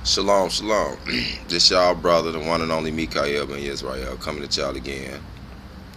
Shalom, shalom. This y'all brother, the one and only Mikha'El ben Israel, coming to y'all again.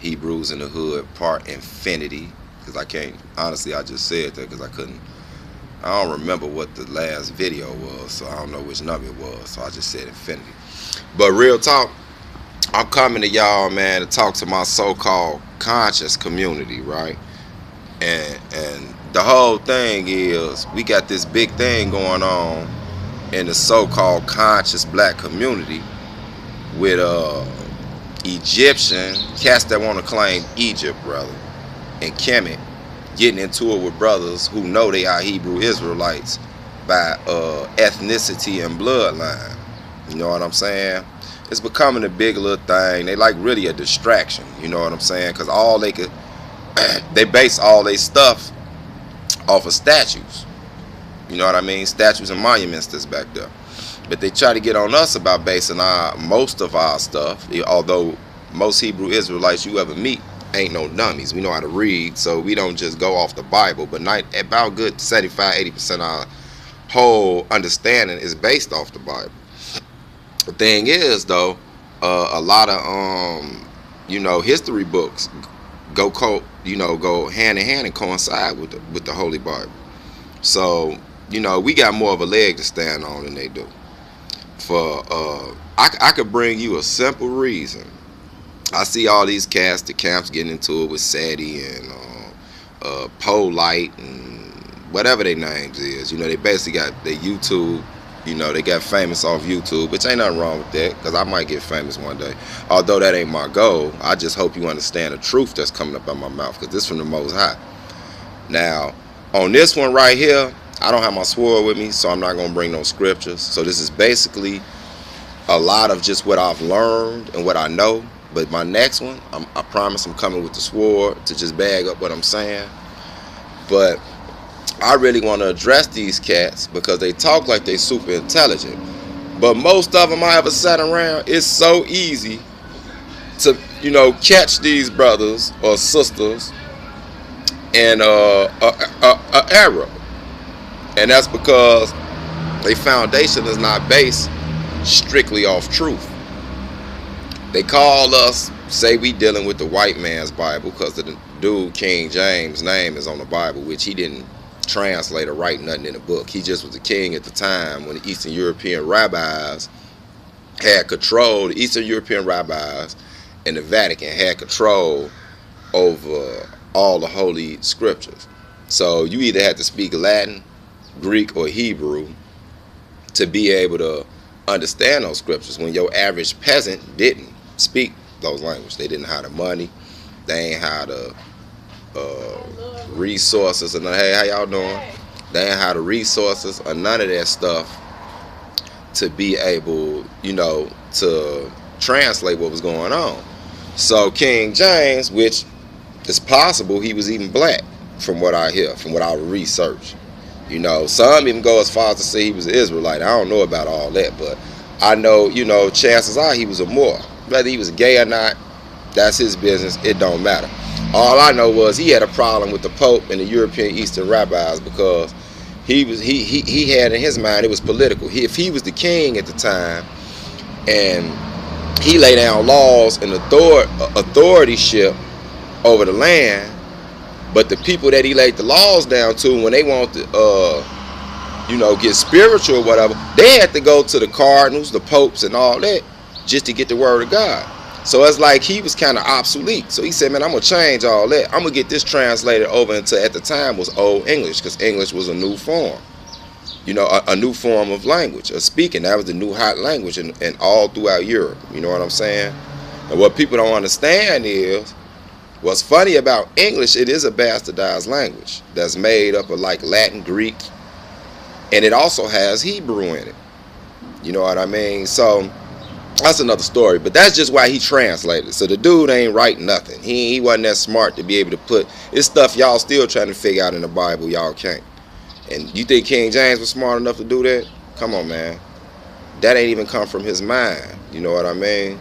Hebrewz in the Hood, part infinity. Because I can't, honestly, I just said that because I don't remember what the last video was, so I don't know which number it was, so I just said infinity. But real talk, I'm coming to y'all, man, to talk to my so-called conscious community, right? And the whole thing is, we got this big thing going on in the so-called conscious black community with Egyptian cats that want to claim Egypt, brother, and Kemet getting into it with brothers who know they are Hebrew Israelites by ethnicity and bloodline. You know what I'm saying? It's becoming a big little thing. They like really a distraction. You know what I'm saying? Because all they could, they base all their stuff off of statues. You know what I mean? Statues and monuments that's back there. But they try to get on us about basing most of our stuff, although most Hebrew Israelites you ever meet ain't no dummies. We know how to read, so we don't just go off the Bible. But about good 75-80% of our whole understanding is based off the Bible. The thing is, though, a lot of history books go hand in hand and coincide with the Holy Bible. So we got more of a leg to stand on than they do. I could bring you a simple reason. I see all these cats, the camps getting into it with Sadie and Polite and whatever their names is. They basically got their YouTube. They got famous off YouTube, which ain't nothing wrong with that, because I might get famous one day. Although that ain't my goal, I just hope you understand the truth that's coming up out my mouth, because this from the Most High. Now, on this one right here, I don't have my sword with me, so I'm not going to bring no scriptures. So this is basically a lot of just what I've learned and what I know. But my next one, I promise I'm coming with the sword to just bag up what I'm saying. But I really want to address these cats because they talk like they super intelligent. But most of them I ever sat around, it's so easy to, catch these brothers or sisters in a error. And that's because their foundation is not based strictly off truth. They call us, say we dealing with the white man's Bible, because the dude King James' name is on the Bible, which he didn't translate or write nothing in the book. He just was the king at the time when the Eastern European rabbis had control. The Eastern European rabbis and the Vatican had control over all the holy scriptures. So you either had to speak Latin, Greek, or Hebrew to be able to understand those scriptures, when your average peasant didn't speak those languages. They didn't have the money, they ain't had the resources, and hey, how y'all doing? They ain't had the resources or none of that stuff to be able, to translate what was going on. So King James, which is possible he was even black, from what I hear, from what I research. Some even go as far as to say he was an Israelite. I don't know about all that, but I know, chances are he was a Moor. Whether he was gay or not, that's his business. It don't matter. All I know was he had a problem with the Pope and the European Eastern rabbis, because he had in his mind it was political. If he was the king at the time and he laid down laws and authorship over the land, but the people that he laid the laws down to, when they want to, get spiritual or whatever, they had to go to the cardinals, the popes, and all that just to get the word of God. So it's like he was kind of obsolete. So he said, man, I'm going to change all that. I'm going to get this translated over into, at the time, was Old English, because English was a new form. A new form of language, of speaking. That was the new hot language and all throughout Europe. You know what I'm saying? And what people don't understand is, what's funny about English, it is a bastardized language that's made up of like Latin, Greek, and it also has Hebrew in it. You know what I mean? So that's another story, but that's just why he translated. So the dude ain't writing nothing. He wasn't that smart to be able to put it's stuff y'all still trying to figure out in the Bible, y'all can't. And you think King James was smart enough to do that? Come on, man. That ain't even come from his mind. You know what I mean?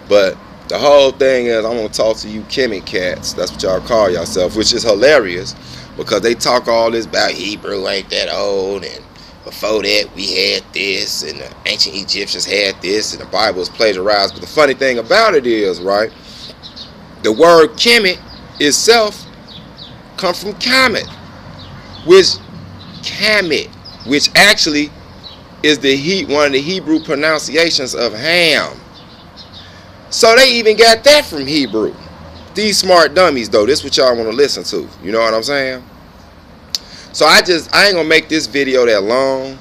But the whole thing is, I'm going to talk to you Kemet cats. That's what y'all call yourself, which is hilarious, because they talk all this about Hebrew ain't that old, and before that we had this, and the ancient Egyptians had this, and the Bible is plagiarized. But the funny thing about it is, right, the word Kemet itself comes from Kemet, which actually is one of the Hebrew pronunciations of Ham. So they even got that from Hebrew. These smart dummies, though, this is what y'all want to listen to. You know what I'm saying? So I ain't gonna make this video that long.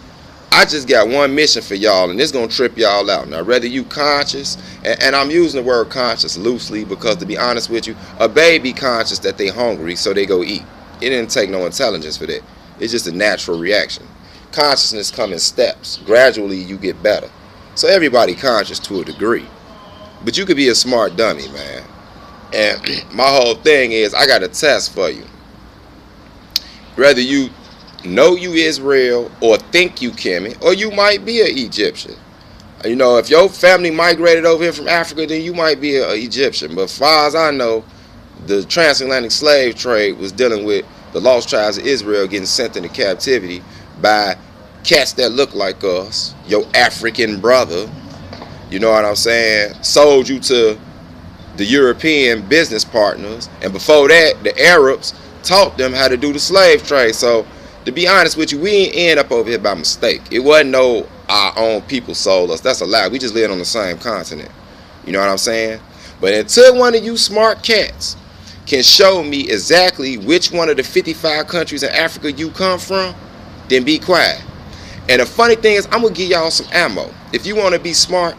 I just got one mission for y'all, and it's gonna trip y'all out. Now, whether you conscious, and I'm using the word conscious loosely because, to be honest with you, a baby conscious that they hungry, so they go eat. It didn't take no intelligence for that. It's just a natural reaction. Consciousness comes in steps. Gradually, you get better. So everybody conscious to a degree. But you could be a smart dummy, man. And my whole thing is, I got a test for you. Whether you know you Israel or think you Kemet, or you might be an Egyptian. You know, if your family migrated over here from Africa, then you might be an Egyptian. But as far as I know, the transatlantic slave trade was dealing with the lost tribes of Israel getting sent into captivity by cats that look like us, your African brother. You know what I'm saying? Sold you to the European business partners, and before that, the Arabs taught them how to do the slave trade. So, to be honest with you, we ain't end up over here by mistake. It wasn't no our own people sold us. That's a lie. We just live on the same continent. You know what I'm saying? But until one of you smart cats can show me exactly which one of the 55 countries in Africa you come from, then be quiet. And the funny thing is, I'm going to give y'all some ammo. If you want to be smart,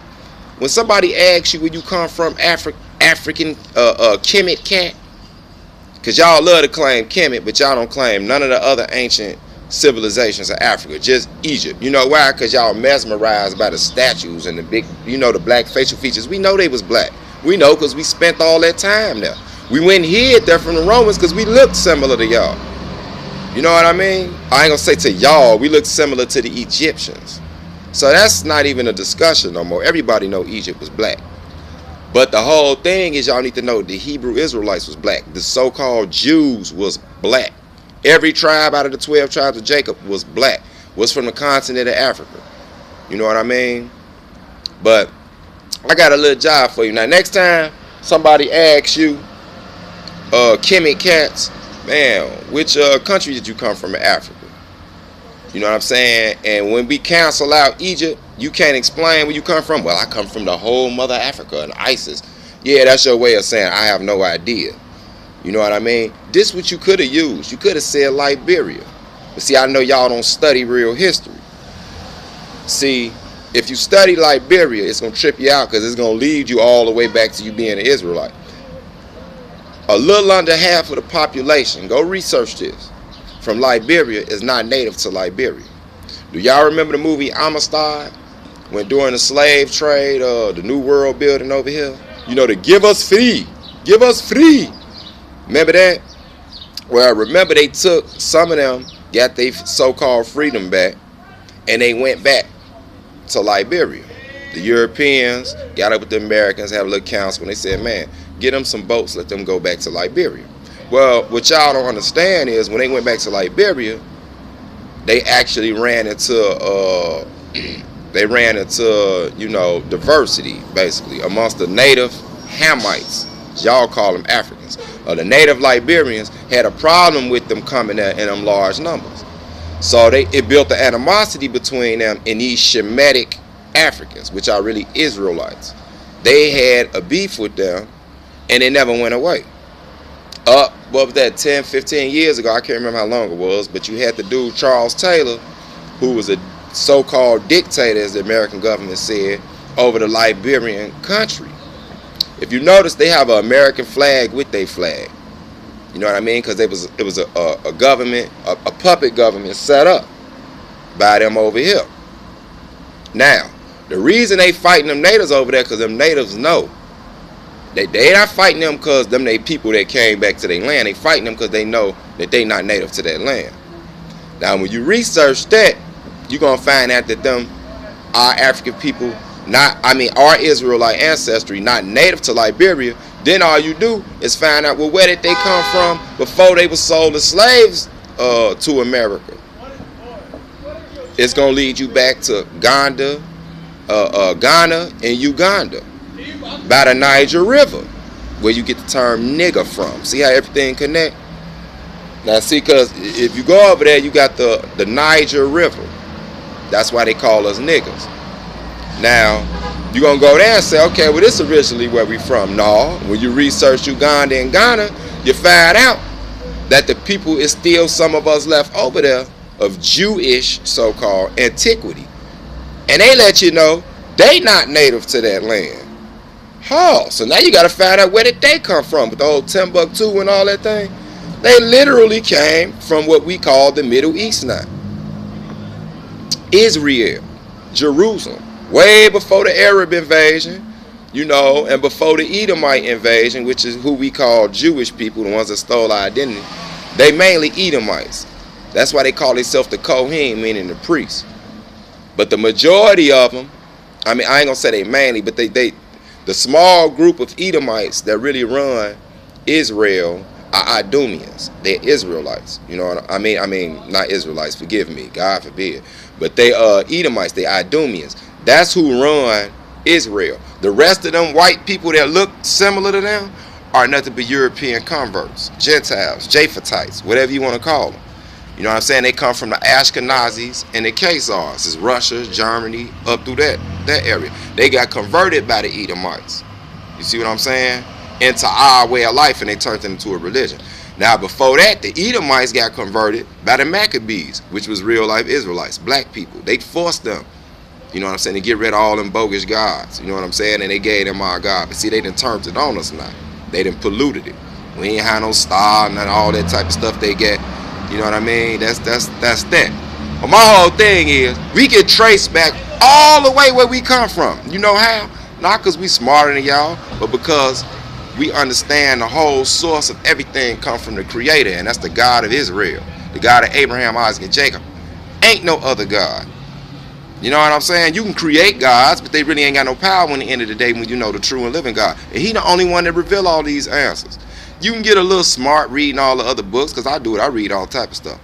when somebody asks you where you come from, African Kemet cat, because y'all love to claim Kemet, but y'all don't claim none of the other ancient civilizations of Africa, just Egypt. You know why? Because y'all mesmerized by the statues and the big, you know, the black facial features. We know they was black. We know because we spent all that time there. We went and hid there from the Romans because we looked similar to y'all. You know what I mean? I ain't going to say to y'all, we look similar to the Egyptians. So that's not even a discussion no more. Everybody know Egypt was black. But the whole thing is, y'all need to know the Hebrew Israelites was black. The so-called Jews was black. Every tribe out of the 12 tribes of Jacob was black. Was from the continent of Africa. You know what I mean? But I got a little job for you. Now, next time somebody asks you, Kemet cats, man, which country did you come from in Africa? You know what I'm saying? And when we cancel out Egypt, you can't explain where you come from. Well, I come from the whole mother Africa and ISIS. Yeah, that's your way of saying I have no idea. You know what I mean? This is what you could have used. You could have said Liberia. But see, I know y'all don't study real history. See, if you study Liberia, it's going to trip you out because it's going to lead you all the way back to you being an Israelite. A little under half of the population, go research this, from Liberia is not native to Liberia. Do y'all remember the movie Amistad? When during the slave trade, the New World building over here, you know, to give us free. Remember that? Well, remember they took some of them, got their so-called freedom back, and they went back to Liberia. The Europeans got up with the Americans, had a little council, and they said, man, get them some boats, let them go back to Liberia. Well, what y'all don't understand is when they went back to Liberia, they actually ran into, you know, diversity, basically, amongst the native Hamites. Y'all call them Africans. The native Liberians had a problem with them coming there in them large numbers. So it built the animosity between them and these Shemitic Africans, which are really Israelites. They had a beef with them, and it never went away. What was that, 10, 15 years ago? I can't remember how long it was, but you had the dude Charles Taylor, who was a so-called dictator, as the American government said, over the Liberian country. If you notice, they have an American flag with their flag. You know what I mean? Because it was a government, a puppet government set up by them over here. Now, the reason they fighting them natives over there, because them natives know. They not fighting them because them they people that came back to their land. They fighting them because they know that they not native to that land. Now, when you research that, you're going to find out that them are African people, our Israelite ancestry, not native to Liberia. Then all you do is find out, well, where did they come from before they were sold as slaves to America? it's gonna lead you back to Ghana and Uganda by the Niger River, where you get the term nigger from. See how everything connect? Now see, because if you go over there, you got the Niger River. That's why they call us niggers. Now, you're going to go there and say, okay, well, this is originally where we from. No, when you research Uganda and Ghana, you find out that the people is still some of us left over there of Jewish so-called antiquity. And they let you know they not native to that land. Oh, so now you got to find out where did they come from with the whole Timbuktu and all that thing. They literally came from what we call the Middle East now. Israel, Jerusalem, way before the Arab invasion, you know, and before the Edomite invasion, which is who we call Jewish people, the ones that stole our identity. They mainly Edomites. That's why they call themselves the Kohen, meaning the priests. But the majority of them, I mean, I ain't gonna say they mainly, but the small group of Edomites that really run Israel are Idumeans. They're Israelites. You know what I mean? I mean, not Israelites, forgive me, God forbid. But they are Edomites, they Idumeans. That's who run Israel. The rest of them white people that look similar to them are nothing but European converts, Gentiles, Japhethites, whatever you want to call them. You know what I'm saying? They come from the Ashkenazis and the Khazars. It's Russia, Germany, up through that area. They got converted by the Edomites. You see what I'm saying? Into our way of life, and they turned it into a religion. Now, before that, the Edomites got converted by the Maccabees, which was real life Israelites, black people. They forced them, you know what I'm saying, to get rid of all them bogus gods. You know what I'm saying? And they gave them our God. But see, they done turned it on us now. They done polluted it. We ain't had no star and all that type of stuff they get. You know what I mean? That's that. But my whole thing is, we get traced back all the way where we come from. You know how? Not because we smarter than y'all, but because we understand the whole source of everything come from the Creator, and that's the God of Israel, the God of Abraham, Isaac, and Jacob. Ain't no other God. You know what I'm saying? You can create gods, but they really ain't got no power in the end of the day when you know the true and living God. And He the only one that reveal all these answers. You can get a little smart reading all the other books, because I do it. I read all type of stuff.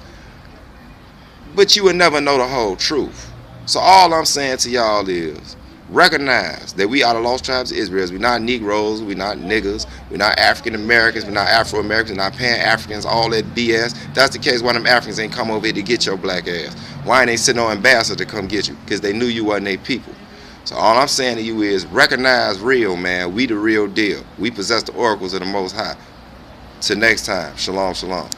But you would never know the whole truth. So all I'm saying to y'all is, recognize that we are the lost tribes of Israel. We're not Negroes, we're not niggas, we're not African Americans, we're not Afro Americans, we're not Pan-Africans, all that BS. If that's the case, why them Africans ain't come over here to get your black ass? Why ain't they send no ambassador to come get you? Because they knew you wasn't their people. So all I'm saying to you is, recognize real, man. We the real deal. We possess the oracles of the Most High. Till next time, shalom, shalom.